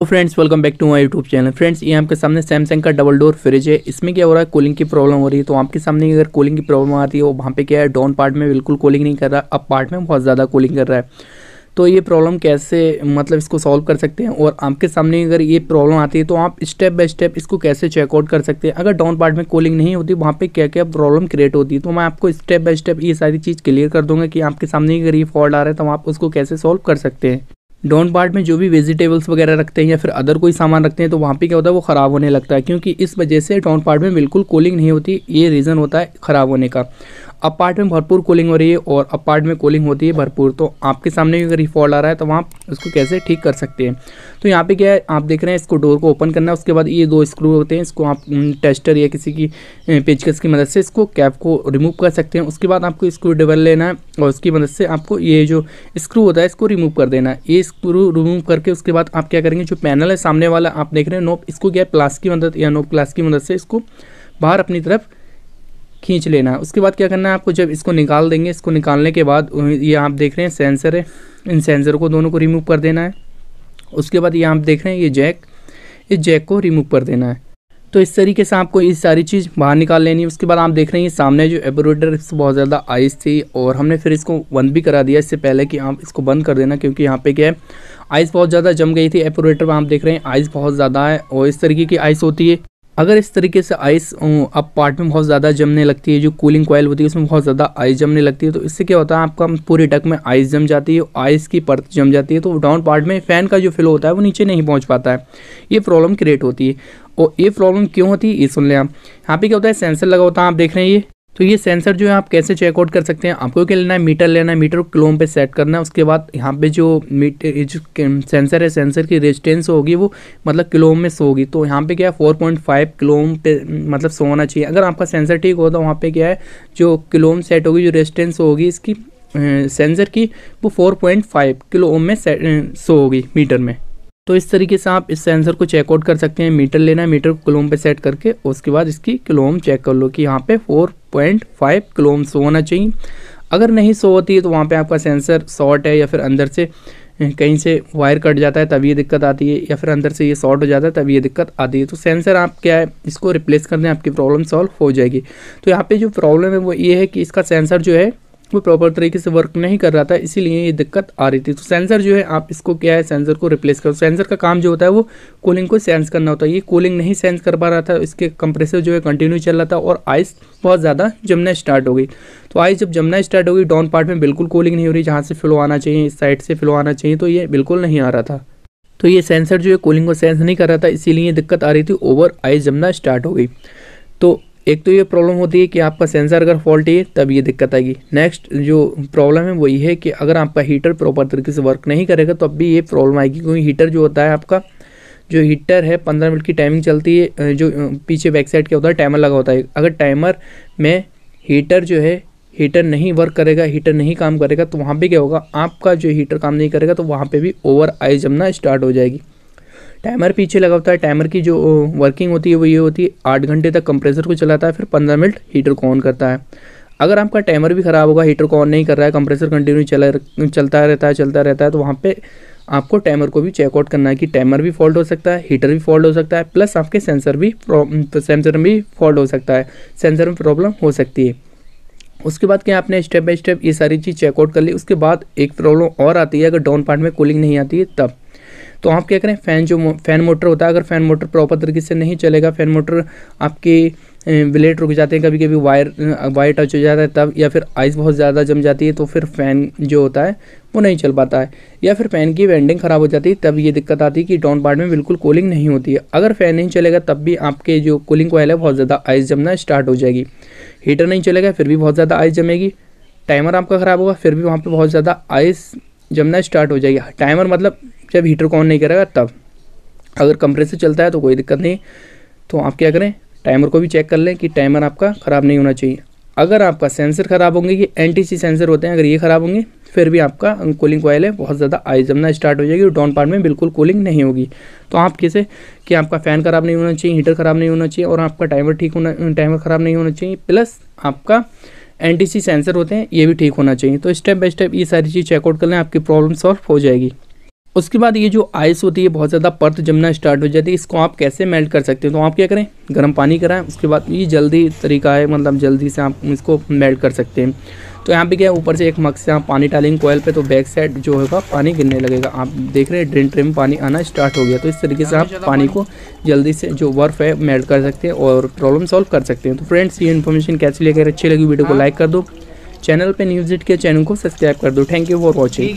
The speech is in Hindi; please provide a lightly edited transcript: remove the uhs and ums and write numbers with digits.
तो friends welcome back to my YouTube channel. Friends ये आपके सामने सैमसंग का डबल डोर फ्रिज है। इसमें क्या हो रहा है, कूलिंग की प्रॉब्लम हो रही है। तो आपके सामने अगर कूलिंग की प्रॉब्लम आती है वहाँ पे क्या है, डाउन पार्ट में बिल्कुल कूलिंग नहीं कर रहा, अप पार्ट में बहुत ज़्यादा कूलिंग कर रहा है। तो ये प्रॉब्लम कैसे मतलब इसको सॉल्व कर सकते हैं, और आपके सामने अगर ये प्रॉब्लम आती है तो आप स्टेप बाय स्टेप इसको कैसे चेकआउट कर सकते हैं। अगर डाउन पार्ट में कूलिंग नहीं होती वहाँ पे क्या क्या प्रॉब्लम क्रिएट होती है, तो मैं आपको स्टेप बाय स्टेप ये सारी चीज़ क्लियर कर दूंगा कि आपके सामने अगर ये फॉल्ट आ रहा है तो आप उसको कैसे सॉल्व कर सकते हैं। डाउन पार्ट में जो भी वेजिटेबल्स वगैरह रखते हैं या फिर अदर कोई सामान रखते हैं तो वहाँ पे क्या होता है, वो ख़राब होने लगता है, क्योंकि इस वजह से डाउन पार्ट में बिल्कुल कूलिंग नहीं होती। ये रीज़न होता है ख़राब होने का। अप पार्ट में भरपूर कूलिंग हो रही है और अप पार्ट में कूलिंग होती है भरपूर। तो आपके सामने अगर ये फॉल्ट आ रहा है तो आप उसको कैसे ठीक कर सकते हैं। तो यहाँ पे क्या है, आप देख रहे हैं इसको डोर को ओपन करना है। उसके बाद ये दो स्क्रू होते हैं, इसको आप टेस्टर या किसी की पेचकस की मदद से इसको कैप को रिमूव कर सकते हैं। उसके बाद आपको स्क्रू ड्राइवर लेना है और उसकी मदद से आपको ये जो स्क्रू होता है इसको रिमूव कर देना है। ये स्क्रू रिमूव करके उसके बाद आप क्या करेंगे, जो पैनल है सामने वाला आप देख रहे हैं नोब, इसको क्या है प्लास की मदद या नोब प्लास की मदद से इसको बाहर अपनी तरफ खींच लेना है। उसके बाद क्या करना है आपको, जब इसको निकाल देंगे, इसको निकालने के बाद ये आप देख रहे हैं सेंसर है, इन सेंसर को दोनों को रिमूव कर देना है। उसके बाद ये आप देख रहे हैं ये जैक, इस जैक को रिमूव कर देना है। तो इस तरीके से आपको ये सारी चीज़ बाहर निकाल लेनी है। उसके बाद आप देख रहे हैं ये सामने जो एबोरेटर बहुत ज़्यादा आइस थी और हमने फिर इसको बंद भी करा दिया इससे पहले कि आप इसको बंद कर देना, क्योंकि यहाँ पे क्या है आइस बहुत ज़्यादा जम गई थी। एबोरेटर में आप देख रहे हैं आइस बहुत ज़्यादा है और इस तरीके की आइस होती है। अगर इस तरीके से आइस अब पार्ट में बहुत ज़्यादा जमने लगती है, जो कूलिंग कॉइल होती है उसमें बहुत ज़्यादा आइस जमने लगती है, तो इससे क्या होता है आपका पूरे डक में आइस जम जाती है, आइस की परत जम जाती है। तो डाउन पार्ट में फ़ैन का जो फ्लो होता है वो नीचे नहीं पहुंच पाता है, ये प्रॉब्लम क्रिएट होती है। और ये प्रॉब्लम क्यों होती है ये सुन लें आप। यहाँ पे क्या होता है, सेंसर लगा होता है, आप देख रहे हैं ये। तो ये सेंसर जो है आप कैसे चेकआउट कर सकते हैं, आपको क्या लेना है, मीटर लेना है, मीटर को किलो पे सेट करना है। उसके बाद यहाँ पे जो सेंसर है, सेंसर की रेजिस्टेंस होगी वो मतलब किलो में शो होगी। तो यहाँ पे क्या है 4.5 किलो पे मतलब शो होना चाहिए। अगर आपका सेंसर ठीक हो तो वहाँ पे क्या है जो किलो सेट होगी, जो रेजिस्टेंस होगी इसकी सेंसर की, वो 4.5 किलो में शो होगी मीटर में। तो इस तरीके से आप इस सेंसर को चेकआउट कर सकते हैं। मीटर लेना है, मीटर को किलो पे सेट करके उसके बाद इसकी किलो चेक कर लो कि यहाँ पे 4.5 किलो शो होना चाहिए। अगर नहीं शो होती है तो वहाँ पे आपका सेंसर शॉर्ट है, या फिर अंदर से कहीं से वायर कट जाता है तब ये दिक्कत आती है, या फिर अंदर से ये शॉर्ट हो जाता है तब ये दिक्कत आती है। तो सेंसर आप क्या है इसको रिप्लेस कर दें, आपकी प्रॉब्लम सॉल्व हो जाएगी। तो यहाँ पे जो प्रॉब्लम है वो ये है कि इसका सेंसर जो है वो प्रॉपर तरीके से वर्क नहीं कर रहा था, इसीलिए ये दिक्कत आ रही थी। तो सेंसर जो है आप इसको क्या है सेंसर को रिप्लेस करो। सेंसर का काम जो होता है वो कूलिंग को सेंस करना होता है। ये कूलिंग नहीं सेंस कर पा रहा था, इसके कंप्रेसर जो है कंटिन्यू चल रहा था और आइस बहुत ज़्यादा जमना स्टार्ट हो गई। तो आइस जब जमना स्टार्ट हो गई, डाउन पार्ट में बिल्कुल कूलिंग नहीं हो रही, जहाँ से फ्लो आना चाहिए इस साइड से फ्लो आना चाहिए, तो ये बिल्कुल नहीं आ रहा था। तो ये सेंसर जो है कूलिंग को सेंस नहीं कर रहा था, इसीलिए दिक्कत आ रही थी, ओवर आइस जमना स्टार्ट हो गई। तो एक तो ये प्रॉब्लम होती है कि आपका सेंसर अगर फॉल्टी है तब ये दिक्कत आएगी। नेक्स्ट जो प्रॉब्लम है वो ये है कि अगर आपका हीटर प्रॉपर तरीके से वर्क नहीं करेगा तो अब भी ये प्रॉब्लम आएगी, क्योंकि हीटर जो होता है आपका, जो हीटर है 15 मिनट की टाइमिंग चलती है। जो पीछे बैक साइड क्या होता है टाइमर लगा होता है। अगर टाइमर में हीटर जो है हीटर नहीं वर्क करेगा, हीटर नहीं काम करेगा, तो वहाँ पर क्या होगा, आपका जो हीटर काम नहीं करेगा तो वहाँ पर भी ओवर आइस जमना स्टार्ट हो जाएगी। टाइमर पीछे लगा होता है, टाइमर की जो वर्किंग होती है वो ये होती है 8 घंटे तक कंप्रेसर को चलाता है, फिर 15 मिनट हीटर को ऑन करता है। अगर आपका टाइमर भी ख़राब होगा, हीटर को ऑन नहीं कर रहा है, कंप्रेसर कंटिन्यू चलता रहता है, तो वहाँ पे आपको टाइमर को भी चेकआउट करना है कि टाइमर भी फॉल्ट हो सकता है, हीटर भी फॉल्ट हो सकता है, प्लस आपके सेंसर में भी फॉल्ट हो सकता है, सेंसर में प्रॉब्लम हो सकती है। उसके बाद क्या आपने स्टेप बाय स्टेप ये सारी चीज़ चेकआउट कर ली। उसके बाद एक प्रॉब्लम और आती है, अगर डाउन पार्ट में कूलिंग नहीं आती है तब तो आप क्या करें, फ़ैन मोटर होता है, अगर फ़ैन मोटर प्रॉपर तरीके से नहीं चलेगा, फ़ैन मोटर आपकी ब्लेड रुक जाते हैं, कभी कभी वायर टच हो जाता है तब, या फिर आइस बहुत ज़्यादा जम जाती है तो फिर फ़ैन जो होता है वो नहीं चल पाता है, या फिर फ़ैन की वेंडिंग ख़राब हो जाती है, तब ये दिक्कत आती है कि डाउन पार्ट में बिल्कुल कूलिंग नहीं होती है। अगर फ़ैन नहीं चलेगा तब भी आपके जो कूलिंग कॉइल है बहुत ज़्यादा आइस जमना स्टार्ट हो जाएगी। हीटर नहीं चलेगा फिर भी बहुत ज़्यादा आइस जमेगी। टाइमर आपका ख़राब होगा फिर भी वहाँ पर बहुत ज़्यादा आइस जमना स्टार्ट हो जाएगी। टाइमर मतलब जब हीटर को ऑन नहीं करेगा तब। अगर कंप्रेसर चलता है तो कोई दिक्कत नहीं, तो आप क्या करें, टाइमर को भी चेक कर लें कि टाइमर आपका ख़राब नहीं होना चाहिए। अगर आपका सेंसर ख़राब होंगे, ये एनटीसी सेंसर होते हैं, अगर ये ख़राब होंगे फिर भी आपका कूलिंग कॉइल है बहुत ज़्यादा आइस जमना स्टार्ट हो जाएगी और डाउन पार्ट में बिल्कुल कूलिंग नहीं होगी। तो आप कैसे कि आपका फ़ैन ख़राब नहीं होना चाहिए, हीटर ख़राब नहीं होना चाहिए और आपका टाइमर ख़राब नहीं होना चाहिए, प्लस आपका एनटीसी सेंसर होते हैं ये भी ठीक होना चाहिए। तो स्टेप बाय स्टेप ये सारी चीज़ चेकआउट कर लें, आपकी प्रॉब्लम सॉल्व हो जाएगी। उसके बाद ये जो आइस होती है बहुत ज़्यादा परत जमना स्टार्ट हो जाती है, इसको आप कैसे मेल्ट कर सकते हैं। तो आप क्या करें, गर्म पानी कराएं, उसके बाद ये जल्दी तरीका है, मतलब जल्दी से आप इसको मेल्ट कर सकते हैं। तो यहाँ पे क्या है, ऊपर से एक मग से आप पानी डालेंगे कोयल पे, तो बैक साइड जो होगा पानी गिरने लगेगा। आप देख रहे हैं ड्रेन ट्रे में पानी आना स्टार्ट हो गया। तो इस तरीके से आप पानी को जल्दी से जो बर्फ़ है मेल्ट कर सकते हैं और प्रॉब्लम सॉल्व कर सकते हैं। तो फ्रेंड्स ये इन्फॉर्मेशन कैसी लगी, अगर अच्छी लगी वीडियो को लाइक कर दो, चैनल पे न्यूज़ इट के चैनल को सब्सक्राइब कर दो। Thank you for watching.